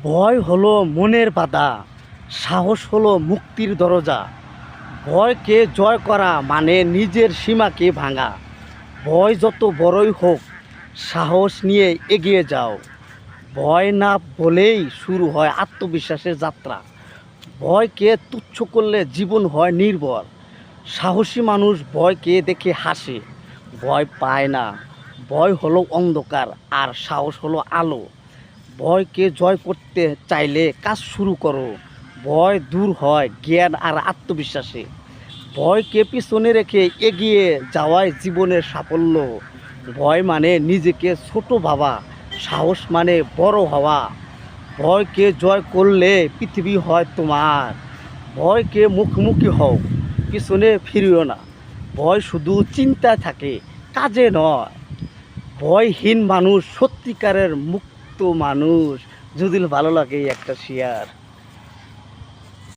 ভয় হলো মনের বাধা, সাহস হলো মুক্তির দরজা। ভয়কে জয় করা মানে নিজের সীমাকে ভাঙা। ভয় যত বড়ই হোক, সাহস নিয়ে এগিয়ে যাও। ভয় না বলেই শুরু হয় আত্মবিশ্বাসের যাত্রা। ভয়কে তুচ্ছ করলে জীবন হয় নির্ভর। সাহসী মানুষ ভয়কে দেখে হাসে, ভয় পায় না। ভয় হলো অন্ধকার আর সাহস হলো আলো। ভয়কে জয় করতে চাইলে কাজ শুরু করো। ভয় দূর হয় জ্ঞান আর আত্মবিশ্বাসে। ভয়কে পিছনে রেখে এগিয়ে যাওয়াই জীবনের সাফল্য। ভয় মানে নিজেকে ছোট ভাবা, সাহস মানে বড় হওয়া। ভয়কে জয় করলে পৃথিবী হয় তোমার। ভয়কে মুখোমুখি হও, পিছনে ফিরিও না। ভয় শুধু চিন্তায় থাকে, কাজে নয়। ভয়হীন মানুষ সত্যিকারের মুক্ত মানুষ। যদি ভালো লাগে একটা শেয়ার।